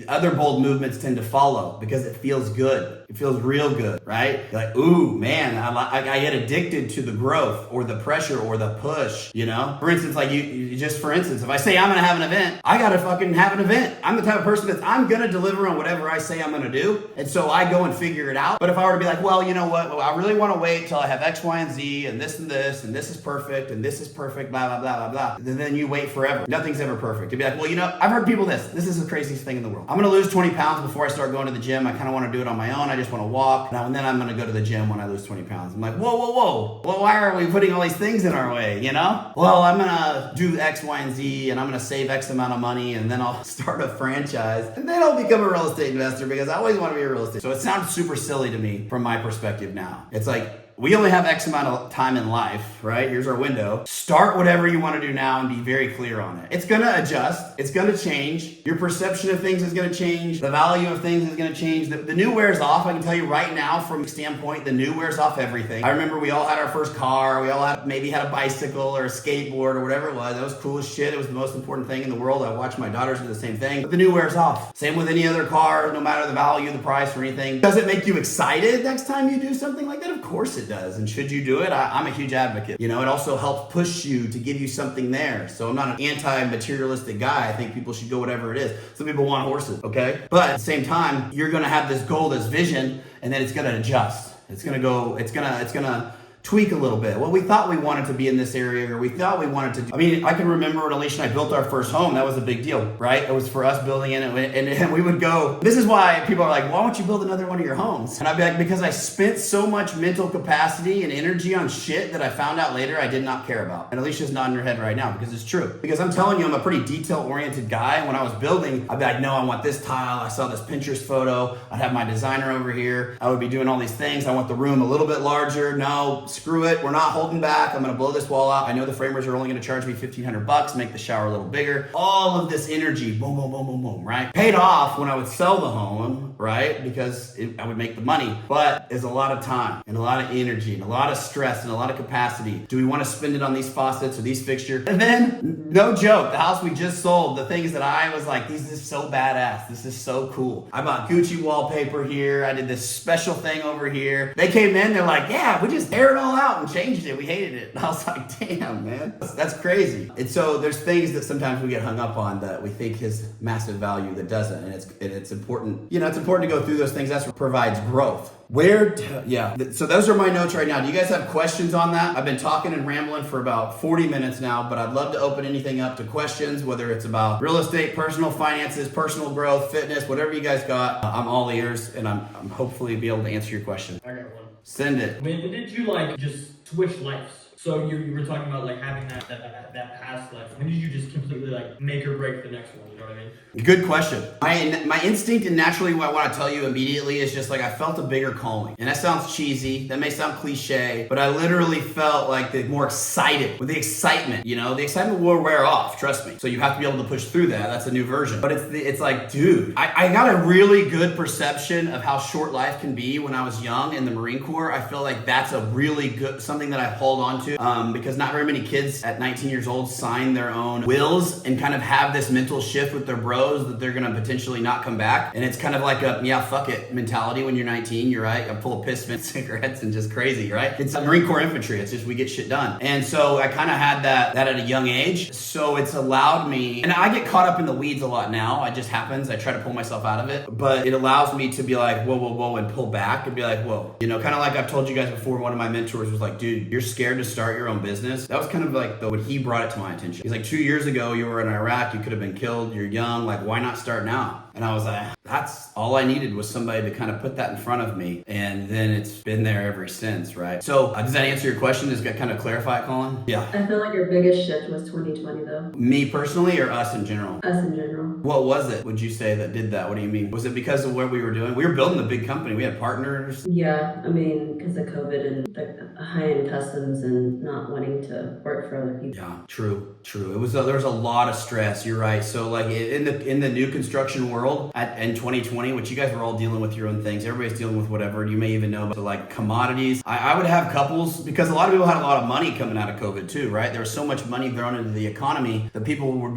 other bold movements tend to follow, because it feels good. It feels real good, right? You're like, ooh, man, I get addicted to the growth or the pressure or the push, you know? For instance, like if I say I'm gonna have an event, I gotta fucking have an event. I'm the type of person that I'm gonna deliver on whatever I say I'm gonna do. And so I go and figure it out. But if I were to be like, well, you know what? Well, I really wanna wait till I have X, Y, and Z, and this, and this is perfect, and this is perfect, blah, blah, blah, blah, blah. And then you wait forever. Nothing's ever perfect. You'd be like, well, you know, I've heard people this is the craziest thing in the world. I'm gonna lose 20 pounds before I start going to the gym. I kind of wanna do it on my own. I just wanna walk. And then I'm gonna go to the gym when I lose 20 pounds. I'm like, whoa. Well, why are we putting all these things in our way, you know? Well, I'm gonna do X, Y, and Z, and I'm gonna save X amount of money, and then I'll start a franchise, and then I'll become a real estate investor, because I always wanna be a real estate. So it sounds super silly to me from my perspective now. It's like, we only have X amount of time in life, right? Here's our window. Start whatever you want to do now and be very clear on it. It's going to adjust. It's going to change. Your perception of things is going to change. The value of things is going to change. The new wears off. I can tell you right now, from a standpoint, the new wears off everything. I remember we all had our first car. We all maybe had a bicycle or a skateboard or whatever it was. That was cool as shit. It was the most important thing in the world. I watched my daughters do the same thing. But the new wears off. Same with any other car, no matter the value, the price, or anything. Does it make you excited next time you do something like that? Of course it does. And should you do it? I'm a huge advocate. You know, it also helps push you to give you something there. So I'm not an anti-materialistic guy. I think people should go whatever it is. Some people want horses, okay? But at the same time, you're gonna have this goal, this vision, and then it's gonna adjust. It's gonna tweak a little bit. Well, we thought we wanted to be in this area, or we thought we wanted to do. I mean, I can remember when Alicia and I built our first home. That was a big deal, right? It was for us building it, and we would go. This is why people are like, why don't you build another one of your homes? And I'd be like, because I spent so much mental capacity and energy on shit that I found out later I did not care about. And Alicia's nodding her head right now, because it's true. Because I'm telling you, I'm a pretty detail-oriented guy. When I was building, I'd be like, no, I want this tile. I saw this Pinterest photo. I'd have my designer over here. I would be doing all these things. I want the room a little bit larger. No, screw it. We're not holding back. I'm gonna blow this wall out. I know the framers are only gonna charge me $1,500, make the shower a little bigger. All of this energy, boom, boom, boom, boom, boom, right? Paid off when I would sell the home, right? Because I would make the money. But it's a lot of time and a lot of energy and a lot of stress and a lot of capacity. Do we wanna spend it on these faucets or these fixtures? And then, no joke, the house we just sold, the things that I was like, this is so badass. This is so cool. I bought Gucci wallpaper here. I did this special thing over here. They came in, they're like, yeah, we just tear it all out and changed it. We hated it. And I was like, damn, man, that's crazy. And so there's things that sometimes we get hung up on that we think has massive value that doesn't. And it's important. You know, it's important to go through those things. That's what provides growth. So those are my notes right now. Do you guys have questions on that? I've been talking and rambling for about 40 minutes now, but I'd love to open anything up to questions, whether it's about real estate, personal finances, personal growth, fitness, whatever you guys got. I'm all ears, and I'm hopefully be able to answer your question.
I got one.
Send it.
When did you just switch lives? So you were talking about like having that past life. When did you just completely make or break the next one? You know what I mean?
Good question. My instinct and naturally what I want to tell you immediately is just I felt a bigger calling. And that sounds cheesy. That may sound cliche, but I literally felt more excited with the excitement. You know, the excitement will wear off. Trust me. So you have to be able to push through that. That's a new version. But it's like, dude, I got a really good perception of how short life can be when I was young in the Marine Corps. I feel like that's a really good something that I hold on to. Because not very many kids at 19 years old sign their own wills and kind of have this mental shift with their bros that they're going to potentially not come back. And it's kind of like a, yeah, fuck it mentality when you're 19. You're right. I'm full of piss, cigarettes, and just crazy, right? It's Marine Corps infantry. It's just we get shit done. And so I kind of had that at a young age. So it's allowed me, and I get caught up in the weeds a lot now. It just happens. I try to pull myself out of it. But it allows me to be like, whoa, and pull back and be like, whoa. You know, kind of like I've told you guys before, one of my mentors was like, dude, you're scared to start your own business. That was kind of what he brought it to my attention. He's like, 2 years ago, you were in Iraq, you could have been killed, you're young, why not start now? And I was like, that's all I needed was somebody to kind of put that in front of me. And then it's been there ever since, right? So does that answer your question? Does that kind of clarify it, Colin? Yeah.
I feel like your biggest shift was 2020 though.
Me personally or us in general?
Us in general.
What was it, would you say, that did that? What do you mean? Was it because of what we were doing? We were building a big company. We had partners.
Yeah, I mean, because of COVID and the high-end customs and not wanting to work for other people.
Yeah, true. It was there was a lot of stress. You're right. So like in the new construction world in 2020, which you guys were all dealing with your own things. Everybody's dealing with whatever. You may even know, but like commodities. I would have couples, because a lot of people had a lot of money coming out of COVID too, right? There was so much money thrown into the economy that people would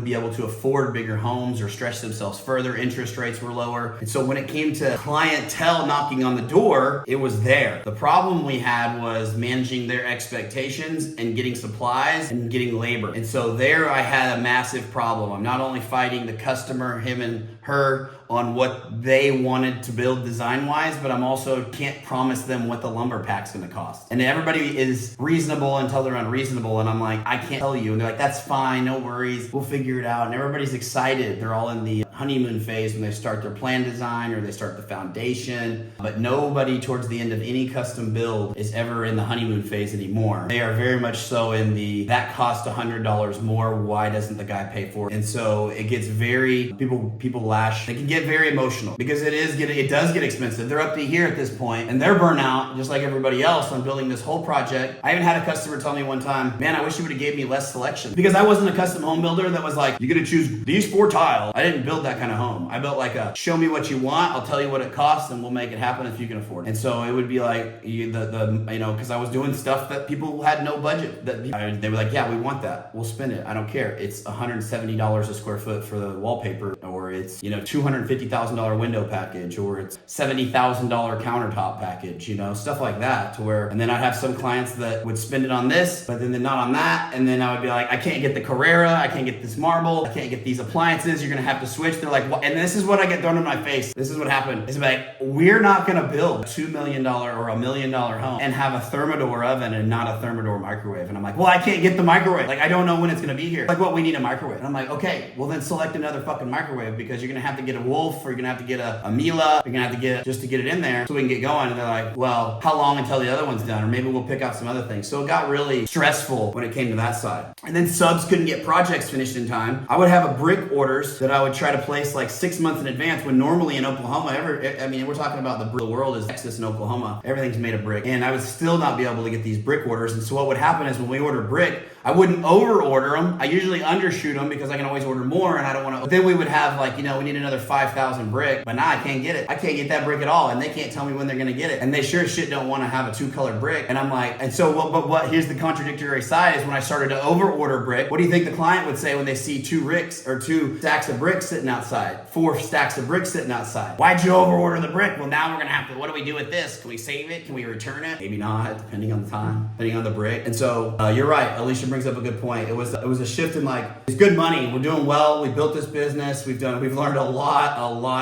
be able to afford bigger homes or stretch themselves further. Interest rates were lower, and so when it came to clientele knocking on the door, it was there. The problem we had was managing their expectations and getting supplies and getting labor. And so there I had a massive problem. I'm not only fighting the customer, him and her, on what they wanted to build design-wise, but I'm also can't promise them what the lumber pack's gonna cost. And everybody is reasonable until they're unreasonable, and I'm like, I can't tell you. And they're like, that's fine, no worries, we'll figure it out. And everybody's excited. They're all in the honeymoon phase when they start their plan design or they start the foundation, but nobody towards the end of any custom build is ever in the honeymoon phase anymore. They are very much so in the, that cost $100 more, why doesn't the guy pay for it? And so it gets very, people lash, they can get very emotional because it does get expensive. They're up to here at this point and they're burnt out just like everybody else on building this whole project. I even had a customer tell me one time, man, I wish you would have gave me less selection, because I wasn't a custom home builder that was like, you're gonna choose these 4 tile. I didn't build that kind of home. I built like a, show me what you want, I'll tell you what it costs and we'll make it happen if you can afford it. And so it would be like because I was doing stuff that people had no budget, they were like, yeah, we want that, we'll spend it, I don't care. It's $170 a square foot for the wallpaper, or it's $250,000 window package, or it's $70,000 countertop package, stuff like that, to where, and then I'd have some clients that would spend it on this, but then they're not on that, and then I would be like, I can't get the Carrera, I can't get this marble, I can't get these appliances, you're gonna have to switch. They're like, what? And this is what I get thrown in my face. This is what happened. It's like, we're not gonna build a $2 million or $1 million home and have a Thermador oven and not a Thermador microwave. And I'm like, well, I can't get the microwave. Like, I don't know when it's gonna be here. Like, what, we need a microwave. And I'm like, okay, well then select another fucking microwave, because you're gonna have to get a Wolf, or you're gonna have to get a Miele, you're gonna have to get just to get it in there so we can get going. And they're like, well, how long until the other one's done? Or maybe we'll pick out some other things. So it got really stressful when it came to that side. And then subs couldn't get projects finished in time. I would have a brick orders that I would try to place like 6 months in advance, when normally in Oklahoma, we're talking about the world is Texas and Oklahoma, everything's made of brick. And I would still not be able to get these brick orders. And so what would happen is when we order brick, I wouldn't over order them. I usually undershoot them because I can always order more and I don't want to. But then we would have like, we need another 5,000 brick, but now I can't get it. I can't get that brick at all. And they can't tell me when they're going to get it. And they sure as shit don't want to have a 2-color brick. And I'm like, and so what, here's the contradictory side is when I started to over order brick, what do you think the client would say when they see 2 stacks of bricks sitting outside, 4 stacks of bricks sitting outside? Why'd you over order the brick? Well, now we're going to have to, what do we do with this? Can we save it? Can we return it? Maybe not, depending on the time, depending on the brick. And so you're right. Alicia brings up a good point. It was a shift in like, it's good money. We're doing well. We built this business. We've learned a lot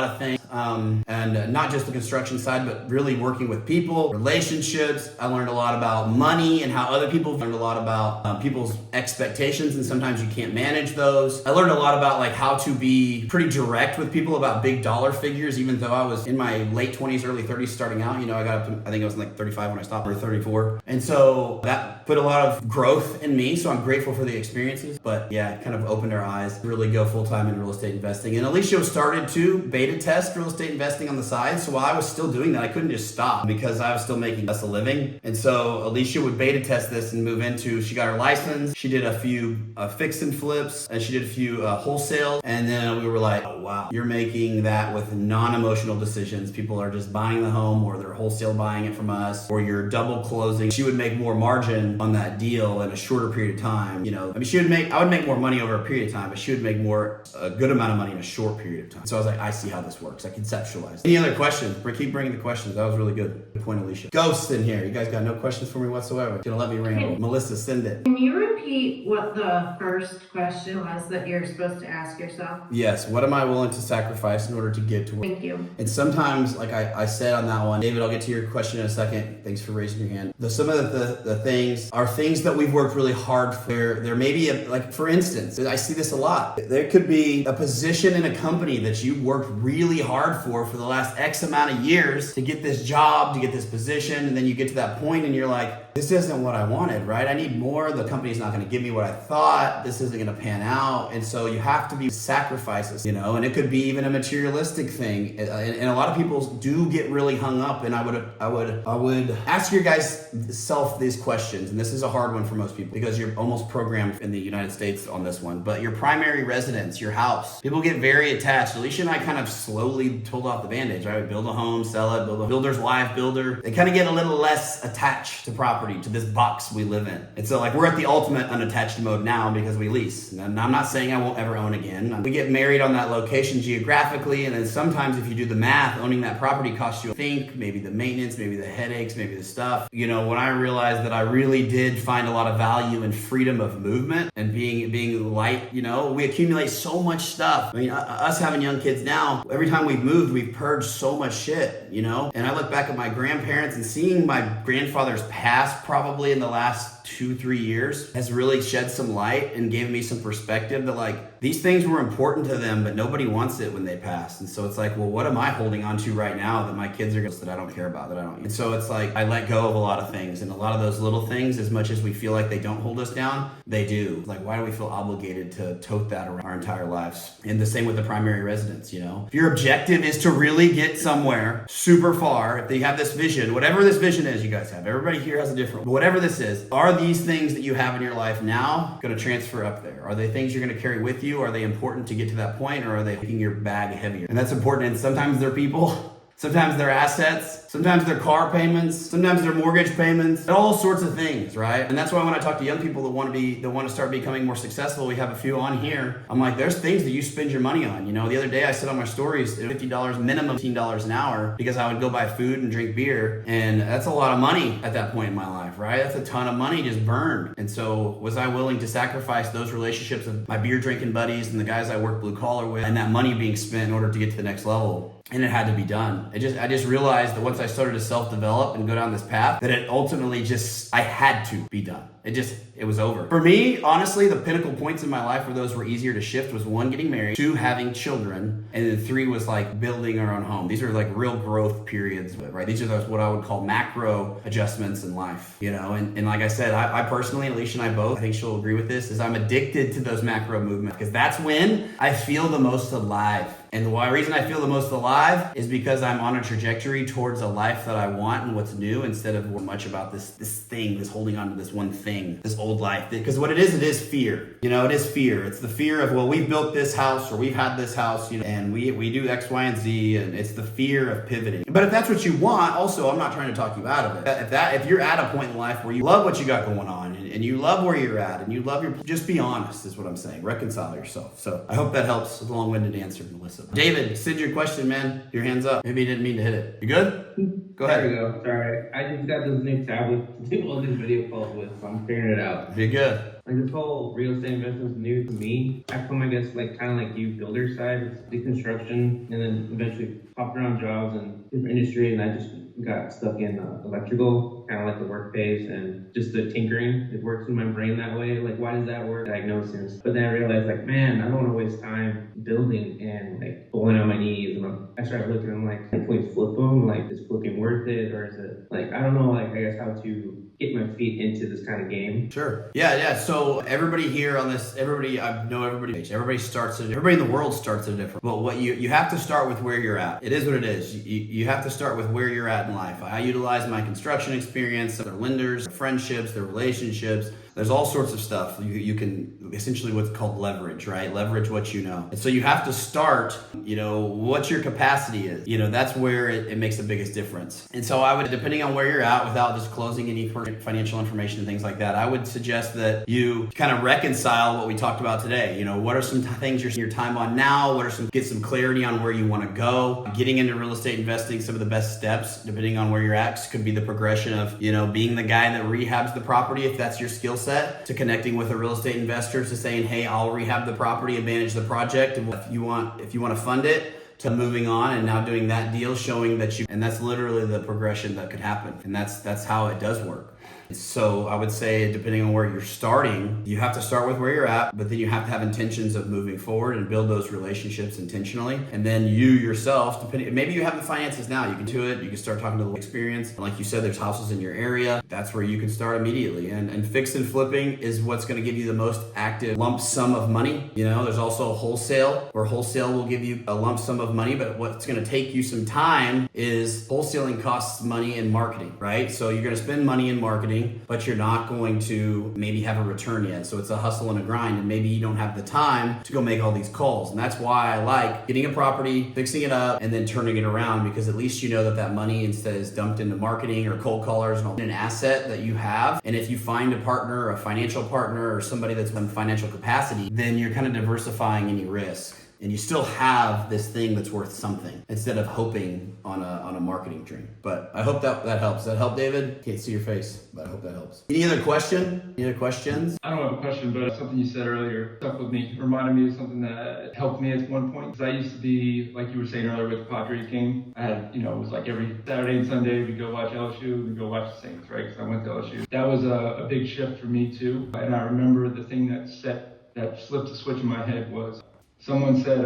of things. And not just the construction side, but really working with people, relationships. I learned a lot about money and how other people learned a lot about people's expectations, and sometimes you can't manage those. I learned a lot about like how to be pretty direct with people about big dollar figures, even though I was in my late 20s, early 30s starting out. I got up to, I think I was like 35 when I stopped, or 34. And so that put a lot of growth in me. So I'm grateful for the experiences, but yeah, it kind of opened our eyes to really go full-time in real estate investing. And Alicia started to beta test real estate investing on the side. So while I was still doing that, I couldn't just stop because I was still making us a living. And so Alicia would beta test this and move into, she got her license. She did a few fix and flips, and she did a few wholesale. And then we were like, oh, wow, you're making that with non-emotional decisions. People are just buying the home, or they're wholesale buying it from us, or you're double closing. She would make more margin on that deal in a shorter period of time. I would make more money over a period of time, but she would make a good amount of money in a short period of time. So I was like, I see how this works. I conceptualized. Any other questions? Keep bringing the questions. That was really good. Good point, Alicia. Ghosts in here. You guys got no questions for me whatsoever. Gonna let me ramble. Melissa, send it.
Can you repeat repeat what the first question was that you're supposed to ask yourself?
Yes, what am I willing to sacrifice in order to get to where?
Thank you.
And sometimes, like I said on that one, David, I'll get to your question in a second. Thanks for raising your hand. Some of the things are things that we've worked really hard for. There may be, like for instance, I see this a lot. There could be a position in a company that you worked really hard for the last X amount of years to get this job, to get this position, and then you get to that point and you're like, this isn't what I wanted, right? I need more. The company's not going to give me what I thought. This isn't going to pan out. And so you have to be sacrifices, you know, and it could be even a materialistic thing. And a lot of people do get really hung up. And I would ask your guys self these questions. And this is a hard one for most people because you're almost programmed in the United States on this one. But your primary residence, your house, people get very attached. Alicia and I kind of slowly pulled off the bandage, right? We build a home, sell it, build a builder's life builder. They kind of get a little less attached to property, to this box we live in. And so like we're at the ultimate unattached mode now because we lease. And I'm not saying I won't ever own again. We get married on that location geographically, and then sometimes if you do the math, owning that property costs you, maybe the maintenance, maybe the headaches, maybe the stuff. You know, when I realized that I really did find a lot of value in freedom of movement and being light, you know, we accumulate so much stuff. I mean, us having young kids now, every time we've moved, we've purged so much shit, you know? And I look back at my grandparents and seeing my grandfather's past probably in the last 2-3 years has really shed some light and gave me some perspective that like these things were important to them, but nobody wants it when they pass. And so it's like, well, what am I holding on to right now that my kids are going to, that I don't care about, that I don't. And so it's like I let go of a lot of things, and a lot of those little things, as much as we feel like they don't hold us down, they do. Like, why do we feel obligated to tote that around our entire lives? And the same with the primary residence, you know? If your objective is to really get somewhere super far, if you have this vision, whatever this vision is you guys have, everybody here has a different, but whatever this is, are these things that you have in your life now going to transfer up there? Are they things you're going to carry with you? Are they important to get to that point, or are they making your bag heavier? And that's important. And sometimes they're people, sometimes they're assets, sometimes they're car payments, sometimes they're mortgage payments, all sorts of things, right? And that's why when I talk to young people that want to start becoming more successful, we have a few on here. I'm like, there's things that you spend your money on. You know, the other day I said on my stories, $50 minimum, $15 an hour, because I would go buy food and drink beer. And that's a lot of money at that point in my life, right? That's a ton of money just burned. And so was I willing to sacrifice those relationships of my beer drinking buddies and the guys I work blue collar with, and that money being spent in order to get to the next level? And it had to be done. I just realized that once I started to self-develop and go down this path, that it ultimately I had to be done. It was over. For me, honestly, the pinnacle points in my life where those were easier to shift was 1, getting married, 2, having children, and then 3 was like building our own home. These are like real growth periods, right? These are what I would call macro adjustments in life, you know? And like I said, I personally, Alicia and I both, I think she'll agree with this, is I'm addicted to those macro movements because that's when I feel the most alive. And the reason I feel the most alive is because I'm on a trajectory towards a life that I want and what's new, instead of much about this thing, this holding on to this one thing, this old life. Because what it is fear. You know, it is fear. It's the fear of, well, we've built this house or we've had this house, you know, and we do X, Y, and Z, and it's the fear of pivoting. But if that's what you want, also, I'm not trying to talk you out of it. If you're at a point in life where you love what you got going on and you love where you're at and you love just be honest is what I'm saying. Reconcile yourself. So I hope that helps. It's a long-winded answer, Melissa. David, send your question, man. Your hand's up. Maybe you didn't mean to hit it. You good? Go ahead.
There we go. Sorry. I just got this new tablet to do all these video calls with, so I'm figuring it out.
Be good.
Like, this whole real estate investment is new to me. I come, I guess, like kind of like you, builder side, it's deconstruction, and then eventually popped around jobs and different industry, and I just got stuck in electrical, kind of like the work phase and just the tinkering. It works in my brain that way. Like, why does that work? Diagnosis. But then I realized, like, man, I don't want to waste time building and like falling on my knees. And I started looking, I'm like, can we flip them? Like, is flipping worth it? Or is it like, I don't know, like, I guess how to get my feet into this kind of game.
Sure. Yeah. So everybody here on this, I know everybody starts at, everybody in the world starts at a different, but what you have to start with where you're at. It is what it is. You have to start with where you're at in life. I utilize my construction experience, their lenders, their friendships, their relationships. There's all sorts of stuff. You can essentially what's called leverage, right? Leverage what you know. And so you have to start, you know, what your capacity is. You know, that's where it makes the biggest difference. And so I would, depending on where you're at, without disclosing any financial information and things like that, I would suggest that you kind of reconcile what we talked about today. You know, what are some things you're spending your time on now? Get some clarity on where you want to go. Getting into real estate investing, some of the best steps, depending on where you're at, could be the progression of, you know, being the guy that rehabs the property if that's your skill set. set to connecting with a real estate investor to saying, hey, I'll rehab the property and manage the project. And if you want to fund it, to moving on and now doing that deal, showing that and that's literally the progression that could happen. And that's how it does work. So I would say, depending on where you're starting, you have to start with where you're at, but then you have to have intentions of moving forward and build those relationships intentionally. And then you yourself, maybe you have the finances now, you can do it, you can start talking to the experience. And like you said, there's houses in your area. That's where you can start immediately. And fix and flipping is what's going to give you the most active lump sum of money. You know, there's also wholesale, where wholesale will give you a lump sum of money, but what's going to take you some time is wholesaling costs money in marketing, right? So you're going to spend money in marketing, but you're not going to maybe have a return yet. So it's a hustle and a grind, and maybe you don't have the time to go make all these calls. And that's why I like getting a property, fixing it up, and then turning it around, because at least you know that that money instead is dumped into marketing or cold callers and an asset that you have. And if you find a partner, a financial partner, or somebody that's in financial capacity, then you're kind of diversifying any risk. And you still have this thing that's worth something instead of hoping on a marketing dream. But I hope that helps. Does that help, David? Can't see your face, but I hope that helps. Any other question? Any other questions?
I don't have a question, but something you said earlier stuck with me. It reminded me of something that helped me at one point. Because I used to be, like you were saying earlier with the Padres game, I had, it was like every Saturday and Sunday we'd go watch LSU, we'd go watch the Saints, right? Because I went to LSU. That was a big shift for me too. And I remember the thing that flipped the switch in my head was, someone said,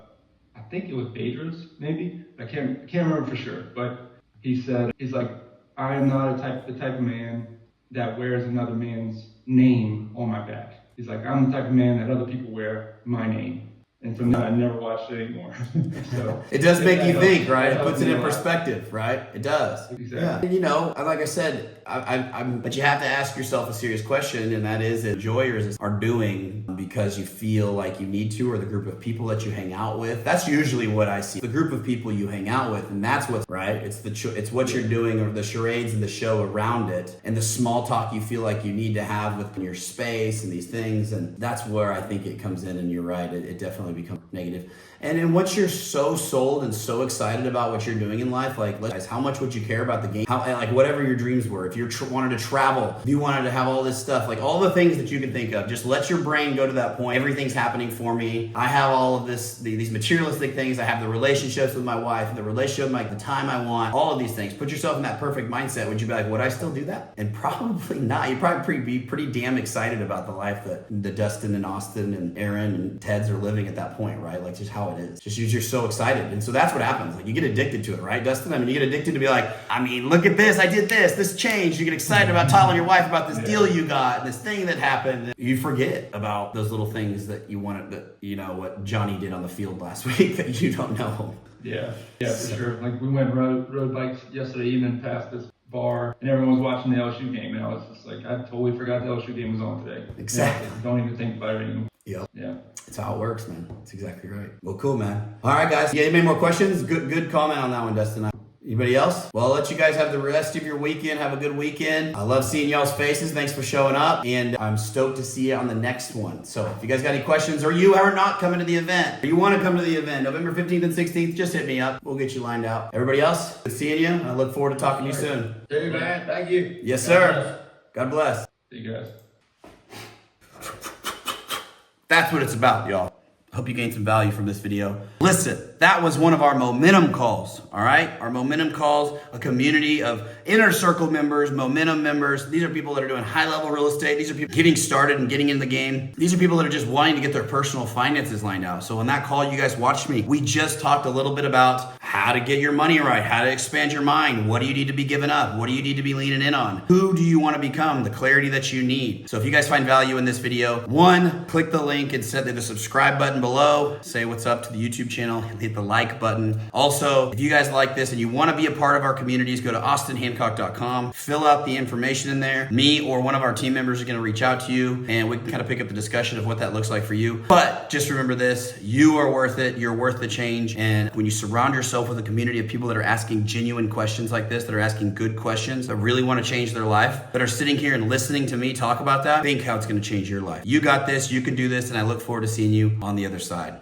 I think it was Badrus, maybe. I can't remember for sure, but he's like, I am not the type of man that wears another man's name on my back. He's like, I'm the type of man that other people wear my name. And from that, I never watched it anymore. So
it does make you think, right? It puts it in perspective, right? It does.
Exactly.
Yeah. And like I said, but you have to ask yourself a serious question, and that is, enjoyers are doing because you feel like you need to, or the group of people that you hang out with. That's usually what I see. The group of people you hang out with, and that's what's right. It's what you're doing, or the charades and the show around it, and the small talk you feel like you need to have within your space and these things. And that's where I think it comes in. And you're right. It definitely becomes negative. And then once you're so sold and so excited about what you're doing in life, like, guys, how much would you care about the game? Like whatever your dreams were, if you wanted to travel, if you wanted to have all this stuff, like all the things that you can think of, just let your brain go to that point. Everything's happening for me. I have all of this, these materialistic things. I have the relationships with my wife, the relationship, like the time I want, all of these things. Put yourself in that perfect mindset. Would you be like, would I still do that? And probably not. You'd probably be pretty damn excited about the life that the Dustin and Austin and Aaron and Ted's are living at that point, right? Like just how it is. Just you're so excited. And so that's what happens. Like you get addicted to it, right, Dustin? I mean, you get addicted to be like, I mean, look at this. I did this changed. You get excited about telling your wife about this deal you got, this thing that happened. You forget about those little things that you wanted, that, what Johnny did on the field last week that you don't know.
Yeah, for sure. Like we went road bikes yesterday evening past this bar, and everyone was watching the LSU game, and I was just like, I totally forgot the LSU game was on today.
Exactly.
Don't even think about it anymore.
Yep.
Yeah.
That's how it works, man. That's exactly right. Well, cool, man. All right, guys. Yeah, any more questions? Good comment on that one, Dustin. Anybody else? Well, I'll let you guys have the rest of your weekend. Have a good weekend. I love seeing y'all's faces. Thanks for showing up. And I'm stoked to see you on the next one. So if you guys got any questions, or you are not coming to the event, or you want to come to the event, November 15th and 16th, just hit me up. We'll get you lined out. Everybody else, good seeing you. I look forward to talking to you soon.
See you, man. Thank you.
Yes, sir. God bless.
See you guys.
That's what it's about, y'all. Hope you gained some value from this video. Listen, that was one of our momentum calls, all right? Our momentum calls, a community of inner circle members, momentum members. These are people that are doing high-level real estate. These are people getting started and getting in the game. These are people that are just wanting to get their personal finances lined out. So on that call, you guys watched me. We just talked a little bit about how to get your money right, how to expand your mind. What do you need to be giving up? What do you need to be leaning in on? Who do you want to become? The clarity that you need. So if you guys find value in this video, one, click the link and set the subscribe button below. Say what's up to the YouTube channel and hit the like button. Also, if you guys like this and you want to be a part of our communities, go to austinhancock.com, fill out the information in there. Me or one of our team members are going to reach out to you and we can kind of pick up the discussion of what that looks like for you. But just remember this, you are worth it. You're worth the change. And when you surround yourself with a community of people that are asking genuine questions like this, that are asking good questions, that really want to change their life, that are sitting here and listening to me talk about that, think how it's going to change your life. You got this, you can do this, and I look forward to seeing you on the other side.